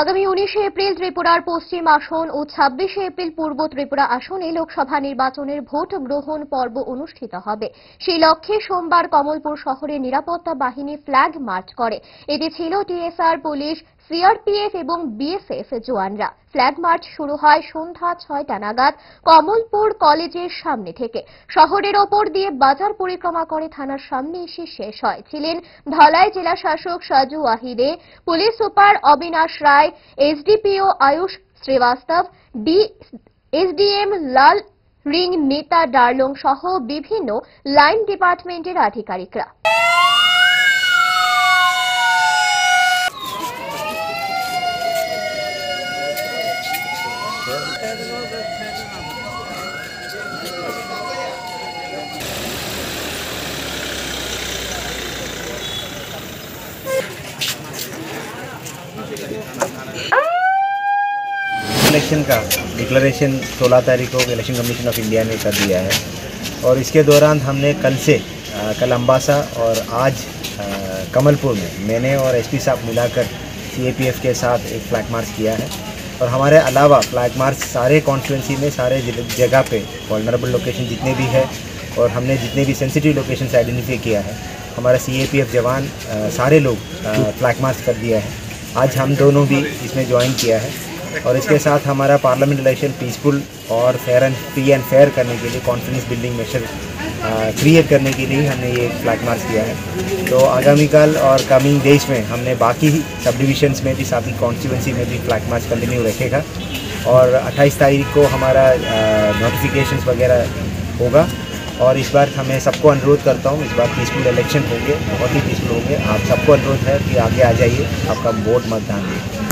আগামী 19 এপ্রিল ত্রিপুরার পশ্চিম আসন ও 26 এপ্রিল পূর্ব ত্রিপুরা আসনে লোকসভা নির্বাচনের ভোট গ্রহণ পর্ব অনুষ্ঠিত হবে। সেই লক্ষ্যে সোমবার কমলপুর শহরে নিরাপত্তা বাহিনী ফ্ল্যাগ মার্চ করে। এতে ছিল টিএসআর, পুলিশ, সিআরপিএফ এবং বিএসএফ জওয়ানরা। ফ্ল্যাগ মার্চ শুরু হয় সন্ধ্যা 6টা নাগাদ কমলপুর কলেজের সামনে থেকে। শহরের ওপর দিয়ে বাজার পরিক্রমা করে থানার সামনে এসে শেষ হয়। ছিলেন ধলাই জেলা শাসক সাজু ওয়াহিদে, পুলিশ সুপার অবিনাশ রায়, এসডিপিও আয়ুষ শ্রীবাস্তব, এসডিএম লাল রিং নেতা ডার্লং সহ বিভিন্ন লাইন ডিপার্টমেন্টের আধিকারিকরা। इलेक्शन का डिक्लेरेशन 16 तारीख को इलेक्शन कमीशन ऑफ इंडिया ने कर दिया है और इसके दौरान हमने कल अम्बासा और आज कमलपुर में मैंने और एसपी साहब मिलाकर सीएपीएफ के साथ एक फ्लैग मार्च किया है। और हमारे अलावा फ्लैग मार्च सारे कॉन्स्टिट्यूंसी में सारे जगह पे वल्नरेबल लोकेशन जितने भी है और हमने जितने भी सेंसिटिव लोकेशन से आइडेंटिफाई किया है, हमारा सीएपीएफ जवान सारे लोग फ्लैग मार्च कर दिया है। आज हम दोनों भी इसमें ज्वाइन किया है और इसके साथ हमारा पार्लियामेंट इलेक्शन पीसफुल और फ्री एंड फेयर करने के लिए कॉन्फिडेंस बिल्डिंग मेजर क्रिएट करने के लिए हमने ये फ्लैग मार्च किया है। तो आगामी कल और कमिंग डेज में हमने बाकी सब डिविजन्स में भी साथ ही कॉन्स्टिट्यूंसी में भी फ्लैग मार्च कंटिन्यू रखेगा और 28 तारीख को हमारा नोटिफिकेशंस वगैरह होगा। और इस बार हमें सबको अनुरोध करता हूँ, इस बार पीसफुल इलेक्शन होंगे, बहुत ही पीसफुल होंगे। आप सबको अनुरोध है कि आगे आ जाइए, आपका वोट मतदान दें।